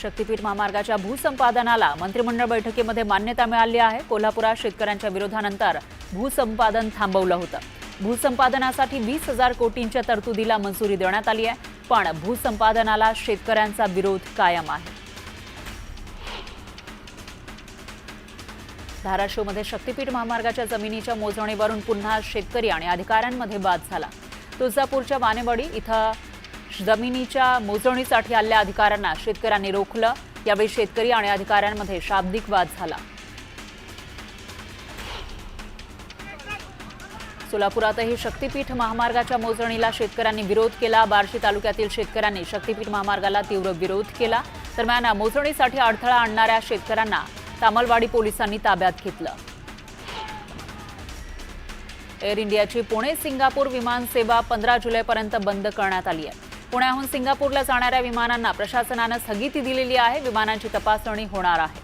शक्तीपीठ महामार्गाच्या भूसंपादनाला मंत्रिमंडळ बैठकीमध्ये मान्यता मिळाली आहे। कोल्हापुरात शेतकऱ्यांच्या विरोधानंतर भूसंपादन थांबवलं होतं। भूसंपादनासाठी 20,000 कोटींच्या तरतुदीला मंजुरी देण्यात आली आहे, पण भूसंपादनाला शेतकऱ्यांचा विरोध कायम आहे। धाराशिवमध्ये शक्तीपीठ महामार्गाच्या जमिनीच्या मोजणीवरून पुन्हा शेतकरी आणि अधिकाऱ्यांमध्ये वाद झाला। तुळजापूरच्या वानेवाडी इथं जमिनीच्या मोजणीसाठी आलेल्या अधिकाऱ्यांना शेतकऱ्यांनी रोखलं। यावेळी शेतकरी आणि अधिकाऱ्यांमध्ये शाब्दिक वाद झाला। सोलापुरातही शक्तीपीठ महामार्गाच्या मोजणीला शेतकऱ्यांनी विरोध केला। बार्शी तालुक्यातील शेतकऱ्यांनी शक्तीपीठ महामार्गाला तीव्र विरोध केला। दरम्यान मोजणीसाठी अडथळा आणणाऱ्या शेतकऱ्यांना तामलवाडी पोलिसांनी ताब्यात घेतलं। एअर इंडियाची पुणे सिंगापूर विमान सेवा 15 जुलैपर्यंत बंद करण्यात आली आहे। पुण्याहून सिंगापूरला जाणाऱ्या विमानांना प्रशासनाने स्थगिती दिलेली आहे। विमानांची तपासणी होणार आहे।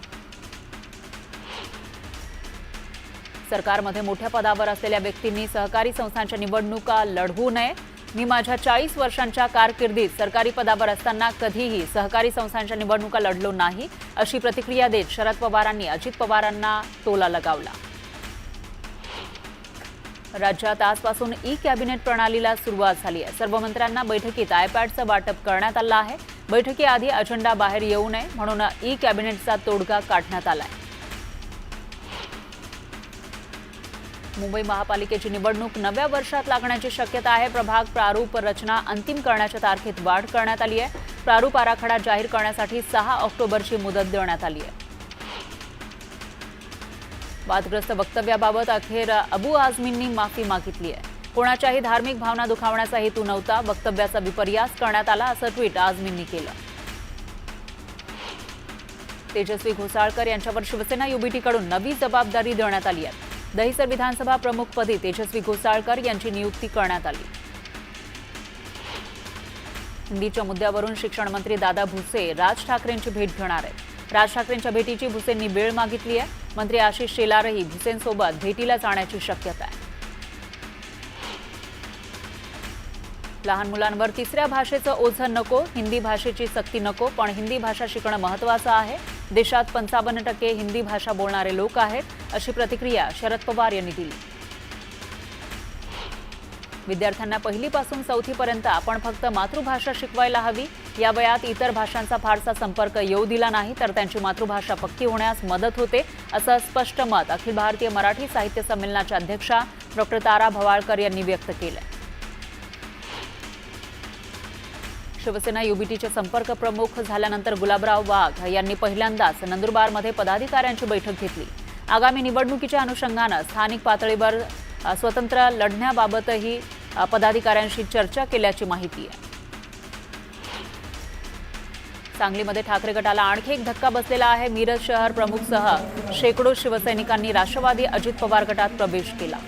सरकारमध्ये मोठ्या पदावर असलेल्या व्यक्तींनी सहकारी संस्थांच्या निवडणुका लढवू नये। मी माझ्या 40 वर्षांच्या कारकिर्दीत सरकारी पदावर असताना कधीही सहकारी संस्थांच्या निवडणुका लढलो नाही, अशी प्रतिक्रिया देत शरद पवारांनी अजित पवारांना टोला लगावला। राज्यात आजपासून ई कॅबिनेट प्रणालीला सुरुवात झाली आहे। सर्व मंत्र्यांना बैठकीत आयपॅडचं वाटप करण्यात आलं आहे। बैठकीआधी अजेंडा बाहेर येऊ नये म्हणून ई कॅबिनेटचा तोडगा काढण्यात आला आहे। मुंबई महापालिकेची निवडणूक नव्या वर्षात लागण्याची शक्यता आहे। प्रभाग प्रारूप रचना अंतिम करण्याच्या तारखेत वाढ करण्यात आली आहे। प्रारूप आराखडा जाहीर करण्यासाठी 6 ऑक्टोबरची मुदत देण्यात आली आहे। वादग्रस्त वक्तव्याबाबत अखेर अबू आझमींनी माफी मागितली आहे। कोणाच्याही धार्मिक भावना दुखावण्याचा हेतू नव्हता, वक्तव्याचा विपर्यास करण्यात आला, असं ट्विट आझमींनी केलं। तेजस्वी घोसाळकर यांच्यावर शिवसेना युबीटीकडून नवी जबाबदारी देण्यात आली आहे। दहिसर विधानसभा प्रमुखपदी तेजस्वी घोसाळकर यांची नियुक्ती करण्यात आली। हिंदीच्या मुद्द्यावरून शिक्षण मंत्री दादा भुसे राज ठाकरेंची भेट घेणार आहेत। राज ठाकरेंच्या भेटीची भुसेंनी वेळ मागितली आहे। मंत्री आशिष शेलारही भुसेंसोबत भेटीला जाण्याची शक्यता आहे। लहान मुलांवर तिसऱ्या भाषेचं ओझं नको, हिंदी भाषेची सक्ती नको, पण हिंदी भाषा शिकणं महत्त्वाचं आहे। देशात 55% हिंदी भाषा बोलणारे लोक आहेत, अशी प्रतिक्रिया शरद पवार यांनी दिली। विद्यार्थ्यांना पहिलीपासून चौथीपर्यंत आपण फक्त मातृभाषा शिकवायला हवी। या वयात इतर भाषांचा फारसा संपर्क येऊ दिला नाही तर त्यांची मातृभाषा पक्की होण्यास मदत होते, असं स्पष्ट मत अखिल भारतीय मराठी साहित्य संमेलनाच्या अध्यक्षा डॉ. तारा भवाळकर यांनी व्यक्त केलं। शिवसेना युबीटीचे संपर्क प्रमुख झाल्यानंतर गुलाबराव वाघ यांनी पहिल्यांदाच नंदुरबारमध्ये पदाधिकाऱ्यांची बैठक घेतली। आगामी निवडणुकीच्या अनुषंगाने स्थानिक पातळीवर स्वतंत्र लढण्याबाबतही पदाधिकाऱ्यांशी चर्चा केल्याची माहिती आहे। सांगलीमध्ये ठाकरे गटाला आणखी एक धक्का बसलेला आहे। मिरज शहर प्रमुखसह शेकडो शिवसैनिकांनी राष्ट्रवादी अजित पवार गटात प्रवेश केला।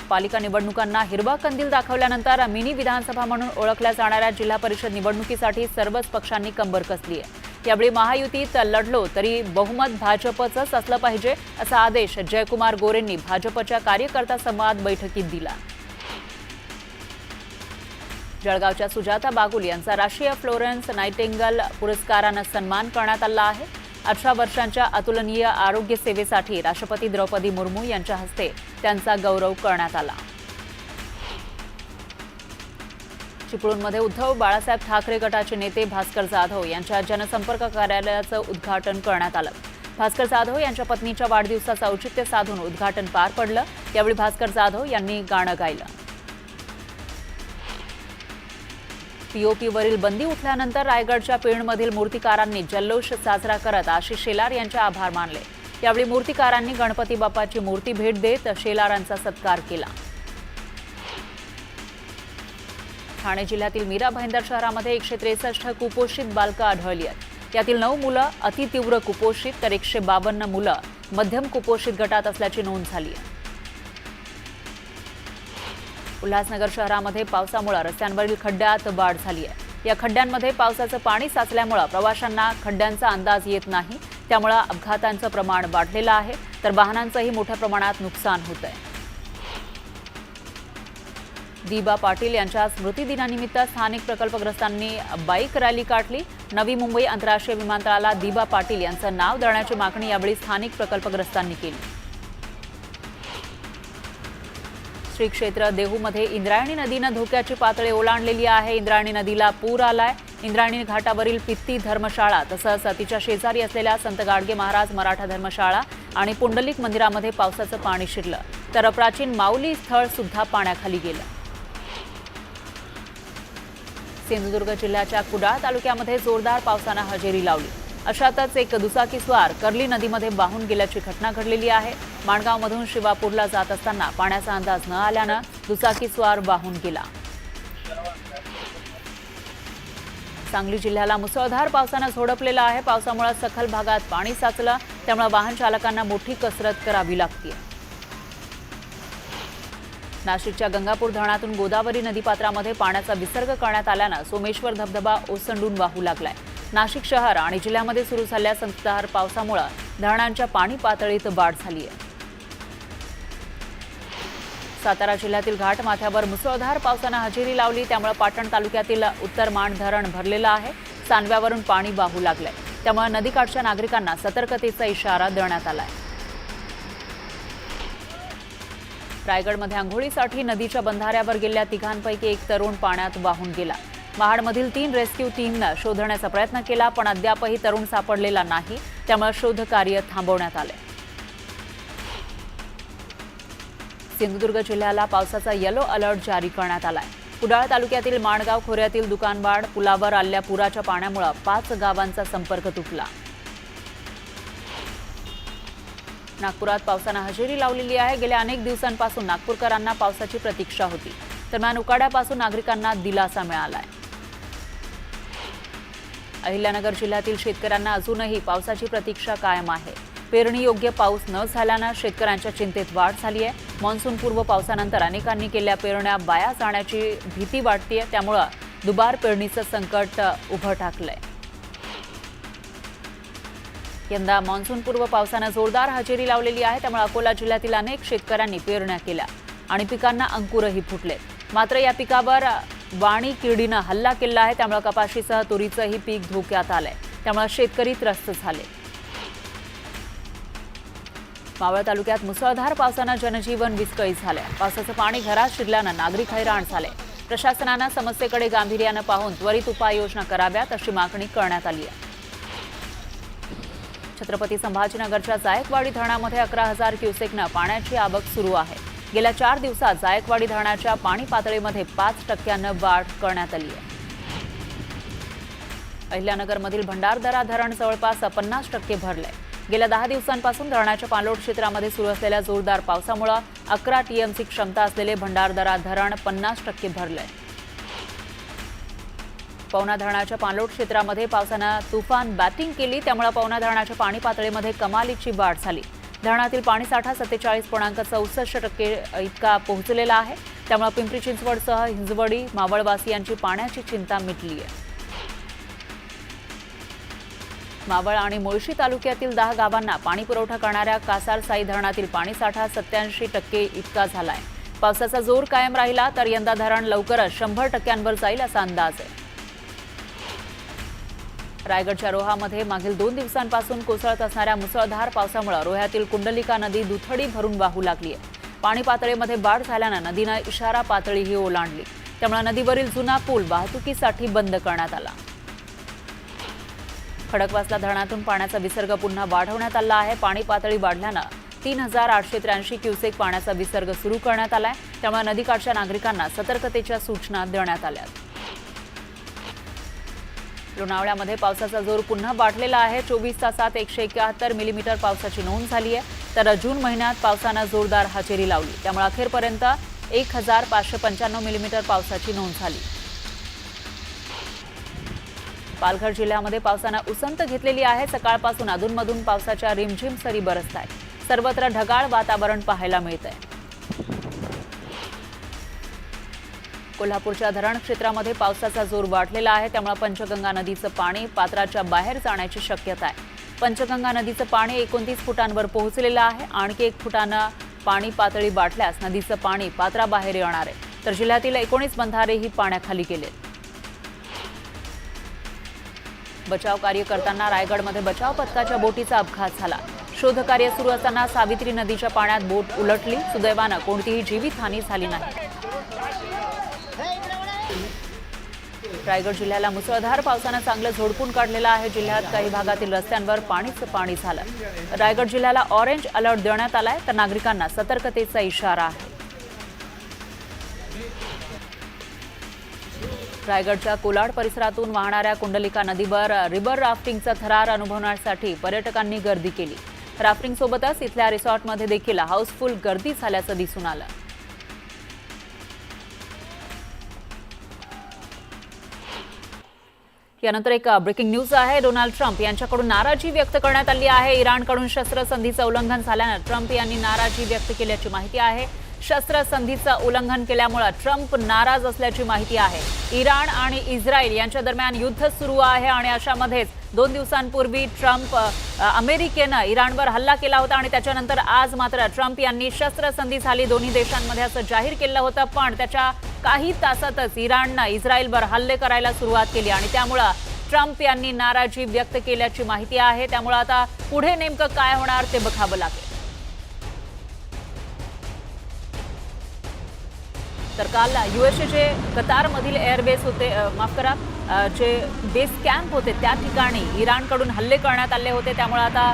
पालिका निवडणुकांना हिरवा कंदील दाखवल्यानंतर मिनी विधानसभा म्हणून ओळखल्या जाणाऱ्या जिल्हा परिषद निवडणुकीसाठी सर्वच पक्षांनी कंबर कसली आहे। यावेळी महायुतीत लढलो तरी बहुमत भाजपचंच असलं पाहिजे, असा आदेश जयकुमार गोरेंनी भाजपच्या कार्यकर्ता संवाद बैठकीत दिला। जळगावच्या सुजाता बागुल यांचा राष्ट्रीय फ्लोरेन्स नाइटिंगेल पुरस्कारानं सन्मान करण्यात आला आहे। 18 वर्षांच्या अतुलनीय आरोग्य सेवेसाठी राष्ट्रपती द्रौपदी मुर्मू यांच्या हस्ते त्यांचा गौरव करण्यात आला। चिपळूणमध्ये उद्धव बाळासाहेब ठाकरे गटाचे नेते भास्कर जाधव यांच्या जनसंपर्क कार्यालयाचं उद्घाटन करण्यात आलं। भास्कर जाधव यांच्या पत्नीच्या वाढदिवसाचं औचित्य साधून उद्घाटन पार पडलं। यावेळी भास्कर जाधव यांनी गाणं गायलं। पीओपीवरील बंदी उठल्यानंतर रायगडच्या पेणमधील मूर्तिकारांनी जल्लोष साजरा करत आशिष शेलार यांचे आभार मानले। यावेळी मूर्तिकारांनी गणपती बाप्पाची मूर्ती भेट देत शेलारांचा सत्कार केला। ठाणे जिल्ह्यातील मीरा भाईंदर शहरामध्ये 163 कुपोषित बालकं आढळली आहेत। यातील 9 मुलं अतितीव्र कुपोषित तर 152 मुलं मध्यम कुपोषित गटात असल्याची नोंद झाली आहे। उल्हासनगर शहरामध्ये पावसामुळे रस्त्यांवरील खड्ड्यात वाढ झाली आहे। या खड्ड्यांमध्ये पावसाचं पाणी साचल्यामुळे प्रवाशांना खड्ड्यांचा अंदाज येत नाही, त्यामुळे अपघातांचं प्रमाण वाढलेलं आहे तर वाहनांचंही मोठ्या प्रमाणात नुकसान होत आहे। दिबा पाटील यांच्या स्मृतिदिनानिमित्त स्थानिक प्रकल्पग्रस्तांनी बाईक रॅली काढली। नवी मुंबई आंतरराष्ट्रीय विमानतळाला दिबा पाटील यांचं नाव देण्याची मागणी यावेळी स्थानिक प्रकल्पग्रस्तांनी केली। श्री क्षेत्र देहूमध्ये इंद्रायणी नदीनं धोक्याची पातळी ओलांडलेली आहे। इंद्रायणी नदीला पूर आलाय। इंद्रायणी घाटावरील पित्ती धर्मशाळा तसंच तिच्या शेजारी असलेल्या संत गाडगे महाराज मराठा धर्मशाळा आणि पुंडलिक मंदिरामध्ये पावसाचं पाणी शिरलं, तर प्राचीन माऊली स्थळ सुद्धा पाण्याखाली गेलं। सिंधुदुर्ग जिल्ह्याच्या कुडाळ तालुक्यामध्ये जोरदार पावसानं हजेरी लावली। अशातच एक दुचाकीस्वार कर्ली नदीमध्ये वाहून गेल्याची घटना घडलेली आहे। माणगावमधून शिवापूरला जात असताना पाण्याचा अंदाज न आल्यानं दुचाकीस्वार वाहून गेला। सांगली जिल्ह्याला मुसळधार पावसानं झोडपलेलं आहे। पावसामुळे सखल भागात पाणी साचलं, त्यामुळे वाहन चालकांना मोठी कसरत करावी लागते। नाशिकच्या गंगापूर धरणातून गोदावरी नदीपात्रामध्ये पाण्याचा विसर्ग करण्यात आल्यानं सोमेश्वर धबधबा ओसंडून वाहू लागलाय। नाशिक शहर आणि जिल्ह्यामध्ये सुरू झालेल्या संततधार पावसामुळे धरणांच्या पाणी पातळीत वाढ झाली आहे। सातारा जिल्ह्यातील घाटमाथ्यावर मुसळधार पावसानं हजेरी लावली, त्यामुळे पाटण तालुक्यातील उत्तर माण धरण भरलेलं आहे। सांडव्यावरून पाणी वाहू लागलंय, त्यामुळे नदीकाठच्या नागरिकांना सतर्कतेचा इशारा देण्यात आलाय। रायगडमध्ये आंघोळीसाठी नदीच्या बंधाऱ्यावर गेलेल्या तिघांपैकी एक तरुण पाण्यात वाहून गेला। महाडमधील 3 रेस्क्यू टीमनं शोधण्याचा प्रयत्न केला, पण अद्यापही तरुण सापडलेला नाही, त्यामुळे शोध कार्य थांबवण्यात आले। सिंधुदुर्ग जिल्ह्याला पावसाचा येलो अलर्ट जारी करण्यात आलाय। कुडाळ तालुक्यातील माणगाव खोऱ्यातील दुकानवाड पुलावर आलेल्या पुराच्या पाण्यामुळे 5 गावांचा संपर्क तुटला। नागपुरात पावसानं हजेरी लावलेली आहे। गेल्या अनेक दिवसांपासून नागपूरकरांना पावसाची प्रतीक्षा होती, दरम्यान उकाड्यापासून नागरिकांना दिलासा मिळालाय। अहिल्यानगर जिल्ह्यातील शेतकऱ्यांना अजूनही पावसाची प्रतीक्षा कायम आहे। पेरणी योग्य पाऊस न झाल्यानं शेतकऱ्यांच्या चिंतेत वाढ झाली आहे। मान्सूनपूर्व पावसानंतर अनेकांनी केलेल्या पेरण्या वाया जाण्याची भीती वाटतेय, त्यामुळे दुबार पेरणीचं संकट उभं ठाकलंय। यंदा मान्सूनपूर्व पावसानं जोरदार हजेरी लावलेली आहे, त्यामुळे अकोला जिल्ह्यातील अनेक शेतकऱ्यांनी पेरण्या केल्या आणि पिकांना अंकुरही फुटलेत। मात्र या पिकावर वाणी किडीनं हल्ला केला आहे, त्यामुळे कपाशीसह तुरीचंही पीक धोक्यात आलंय, त्यामुळे शेतकरी त्रस्त झाले। मावळ तालुक्यात मुसळधार पावसानं जनजीवन विस्कळीत झालंय। पावसाचं पाणी घरात शिरल्यानं नागरिक हैराण झाले। प्रशासनानं समस्येकडे गांभीर्यानं पाहून त्वरित उपाययोजना कराव्यात अशी मागणी करण्यात आली आहे। छत्रपती संभाजीनगरच्या जायकवाडी धरणामध्ये 11,000 क्युसेकनं पाण्याची आवक सुरू आहे। गेल्या 4 दिवसात जायकवाडी धरणाच्या पाणी पातळीमध्ये 5% वाढ करण्यात आली आहे। अहिल्यानगरमधील भंडारदरा धरण जवळपास 50% भरलंय। गेल्या 10 दिवसांपासून धरणाच्या पाणलोट क्षेत्रामध्ये सुरू असलेल्या जोरदार पावसामुळे 11 टीएमसी क्षमता असलेले भंडारदरा धरण 50% भरलंय। पवना धरणाच्या पाणलोट क्षेत्रामध्ये पावसानं तुफान बॅटिंग केली, त्यामुळे पवना धरणाच्या पाणी पातळीमध्ये कमालीची वाढ झाली। धरणातील पाणीसाठा 47.64% इतका पोहोचलेला आहे, त्यामुळे पिंपरी चिंचवडसह हिंजवडी मावळवासियांची पाण्याची चिंता मिटली आहे। मावळ आणि मुळशी तालुक्यातील 10 गावांना पाणी पुरवठा करणाऱ्या कासारसाई धरणातील पाणीसाठा 87% इतका झालाय। पावसाचा जोर कायम राहिला तर यंदा धरण लवकरच 100%वर जाईल असा अंदाज आहे। रायगडच्या रोहामध्ये मागील 2 दिवसांपासून कोसळत असणाऱ्या मुसळधार पावसामुळे रोह्यातील कुंडलिका नदी दुथडी भरून वाहू लागली आहे। पाणी पातळीमध्ये वाढ झाल्यानं नदीनं इशारा पातळीही ओलांडली, त्यामुळे नदीवरील जुना पूल वाहतुकीसाठी बंद करण्यात आला। खडकवासला धरणातून पाण्याचा विसर्ग पुन्हा वाढवण्यात आला आहे। पाणी पातळी वाढल्यानं 3,883 क्युसेक पाण्याचा विसर्ग सुरू करण्यात आलाय, त्यामुळे नदीकाठच्या नागरिकांना सतर्कतेच्या सूचना देण्यात आल्या। लोणावळ्यामध्ये पावसाचा जोर पुन्हा वाढलेला आहे। 24 तासात 171 मिलीमीटर पावसाची नोंद झाली आहे, तर जून महिन्यात पावसानं जोरदार हजेरी लावली, त्यामुळे अखेरपर्यंत 1,595 मिलीमीटर पावसाची नोंद झाली। पालघर जिल्ह्यामध्ये पावसानं उसंत घेतलेली आहे। सकाळपासून अधूनमधून पावसाच्या रिमझिम सरी बरसत आहेत। सर्वत्र ढगाळ वातावरण पाहायला मिळतंय। कोल्हापूरच्या धरण क्षेत्रामध्ये पावसाचा जोर वाढलेला आहे, त्यामुळे पंचगंगा नदीचं पाणी पात्राच्या बाहेर जाण्याची शक्यता आहे। पंचगंगा नदीचं पाणी 29 फुटांवर पोहोचलेलं आहे। आणखी 1 फुटानं पाणी पातळी वाढल्यास नदीचं पाणी पात्राबाहेर येणार आहे। तर जिल्ह्यातील 19 बंधारेही पाण्याखाली गेलेत. बचाव कार्य करताना रायगडमध्ये बचाव पथकाच्या बोटीचा अपघात झाला. शोधकार्य सुरू असताना सावित्री नदीच्या पाण्यात बोट उलटली. सुदैवानं कोणतीही जीवितहानी झाली नाही. रायगड जिल्ह्याला मुसळधार पावसानं चांगलं झोडपून काढलेलं आहे. जिल्ह्यात काही भागातील रस्त्यांवर पाणीच पाणी झालं. रायगड जिल्ह्याला ऑरेंज अलर्ट देण्यात आलाय, तर नागरिकांना सतर्कतेचा इशारा आहे. रायगडच्या कोलाड परिसरातून वाहणाऱ्या कुंडलिका नदीवर रिव्हर राफ्टिंगचा थरार अनुभवण्यासाठी पर्यटकांनी गर्दी केली. राफ्टिंग सोबतच इथल्या रिसॉर्टमध्ये देखील हाऊसफुल गर्दी झाल्याचं दिसून आलं. यानंतर एक ब्रेकिंग न्यूज आहे. डोनाल्ड ट्रम्प यांच्याकडून नाराजी व्यक्त करण्यात आली आहे. इराणकडून शस्त्रसंधीचं उल्लंघन झाल्यानं ट्रम्प यांनी नाराजी व्यक्त केल्याची माहिती आहे. शस्त्रसंधीचं उल्लंघन केल्यामुळे ट्रम्प नाराज असल्याची माहिती आहे. इराण आणि इस्रायल यांच्या दरम्यान युद्ध सुरू आहे आणि अशामध्येच 2 दिवसांपूर्वी अमेरिकेनं इराणवर हल्ला केला होता आणि त्याच्यानंतर आज मात्र ट्रम्प यांनी शस्त्रसंधी झाली दोन्ही देशांमध्ये असं जाहीर केलं होतं. पण त्याच्या काही तासातच इराणनं इस्रायलवर हल्ले करायला सुरुवात केली आणि त्यामुळे ट्रम्प यांनी नाराजी व्यक्त केल्याची माहिती आहे. त्यामुळे आता पुढे नेमकं काय होणार ते बघावं लागेल. तर काल यूएसए जे कतारमधील एअरबेस होते, जे बेस कॅम्प होते त्या ठिकाणी इराणकडून हल्ले करण्यात आले होते. त्यामुळे आता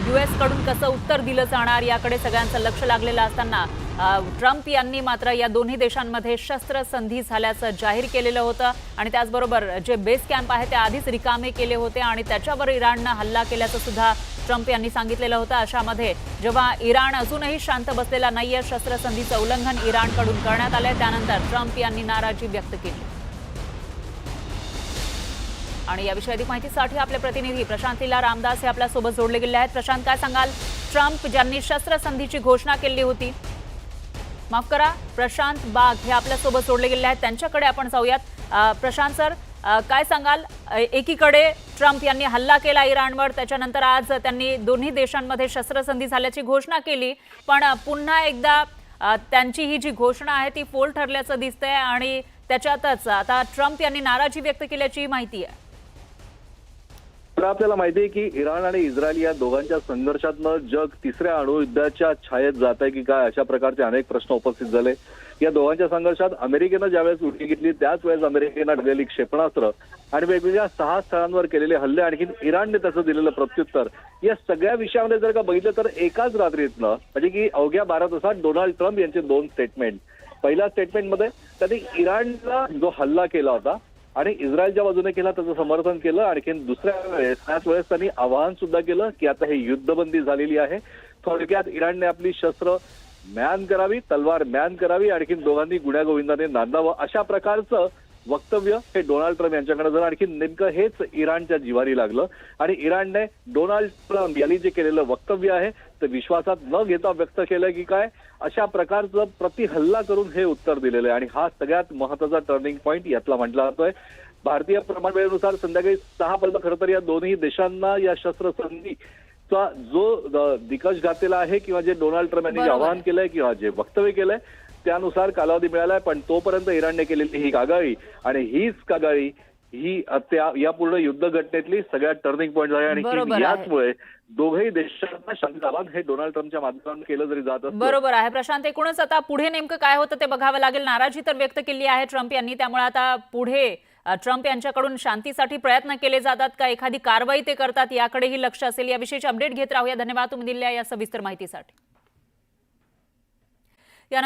यूएसकडून कसं उत्तर दिलं जाणार याकडे सगळ्यांचं लक्ष लागलेलं असताना ट्रम्प यांनी मात्र या दोन्ही देशांमध्ये शस्त्रसंधी झाल्याचं जाहीर केलेलं होतं आणि त्याचबरोबर जे बेस कॅम्प आहे ते आधीच रिकामे केले होते आणि त्याच्यावर इराणनं हल्ला केल्याचं सुद्धा ट्रम्प यांनी सांगितलेलं होतं. अशामध्ये जेव्हा इराण अजूनही शांत बसलेला नाहीये, शस्त्रसंधीचं उल्लंघन इराणकडून करण्यात आलंय, त्यानंतर ट्रम्प यांनी नाराजी व्यक्त केली. आणि याविषयी अधिक माहितीसाठी आपले प्रतिनिधी प्रशांत लीला रामदास हे आपल्यासोबत जोडले गेले आहेत. प्रशांत, काय सांगाल? ट्रम्प ज्यांनी शस्त्रसंधीची घोषणा केली होती, माफ करा, प्रशांत बाग हे आपल्यासोबत जोडले गेले आहेत, त्यांच्याकडे आपण जाऊयात. प्रशांत सर, काय सांगाल? एकीकडे ट्रम्प यांनी हल्ला केला इराणवर, त्याच्यानंतर आज त्यांनी दोन्ही देशांमध्ये शस्त्रसंधी झाल्याची घोषणा केली, पण पुन्हा एकदा त्यांची ही जी घोषणा आहे ती फोल ठरल्याचं दिसतंय आणि त्याच्यातच आता ट्रम्प यांनी नाराजी व्यक्त केल्याची माहिती आहे. तर आपल्याला माहिती आहे की इराण आणि इस्रायल या दोघांच्या संघर्षातनं जग तिसऱ्या अणुयुद्धाच्या छायेत जात आहे की काय, अशा प्रकारचे अनेक प्रश्न उपस्थित झाले. या दोघांच्या संघर्षात अमेरिकेनं ज्यावेळेस उडी घेतली त्याच वेळेस अमेरिकेनं ठरलेली क्षेपणास्त्र आणि वेगवेगळ्या 6 स्थळांवर केलेले हल्ले, आणखी इराणने त्याचं दिलेलं प्रत्युत्तर, या सगळ्या विषयामध्ये जर का बघितलं तर एकाच रात्रीतनं म्हणजे की अवघ्या 12 तासात डोनाल्ड ट्रम्प यांचे 2 स्टेटमेंट. पहिल्या स्टेटमेंटमध्ये त्यांनी इराणला जो हल्ला केला होता आणि इस्रायलच्या बाजूने केला त्याचं समर्थन केलं. आणखी त्याच वेळेस त्यांनी आवाहन सुद्धा केलं की आता हे युद्धबंदी झालेली आहे, थोडक्यात इराणने आपली शस्त्र म्यान करावी, तलवार म्यान करावी, आणखी दोघांनी गुण्यागोविंदाने नांदावं, अशा प्रकारचं वक्तव्य हे डोनाल्ड ट्रम्प यांच्याकडे झालं. आणखी नेमकं हेच इराणच्या जिवारी लागलं आणि इराणने डोनाल्ड ट्रम्प यांनी जे केलेलं वक्तव्य आहे ते विश्वासात न घेता व्यक्त केलं की काय, अशा प्रकारचं प्रतिहल्ला करून हे उत्तर दिलेलं आहे. आणि हा सगळ्यात महत्वाचा टर्निंग पॉईंट यातला म्हटला जातोय. भारतीय प्रमाण वेळेनुसार संध्याकाळी 6 पर्यंत खरं तर या दोन्ही देशांना या शस्त्रसंधीचा जो दिकश घातलेला आहे किंवा जे डोनाल्ड ट्रम्प यांनी आवाहन केलंय किंवा जे वक्तव्य केलंय त्यानुसार कालावधी मिळालाय, पण तोपर्यंत इराणने केलेली ही कागाळी आणि हीच कागाळी ही या पूर्ण युद्ध घटनेतली सगळ्यात टर्निंग पॉईंट आहे. आणि याचमुळे दोघेही देशांना शांत आवाहन हे डोनाल्ड ट्रम्पच्या माध्यमातून केलं जरी जात असतं. बरोबर आहे प्रशांत. एकूणच आता पुढे नेमकं काय होतं ते बघावं लागेल. नाराजी तर व्यक्त केली आहे ट्रम्प यांनी, त्यामुळे आता पुढे ट्रम्प यांच्याकडून शांतीसाठी प्रयत्न केले जातात का, एखादी कारवाई ते करतात, याकडेही लक्ष असेल. याविषयीची अपडेट घेत राहूया. धन्यवाद तुम्ही दिलेल्या या सविस्तर माहितीसाठी.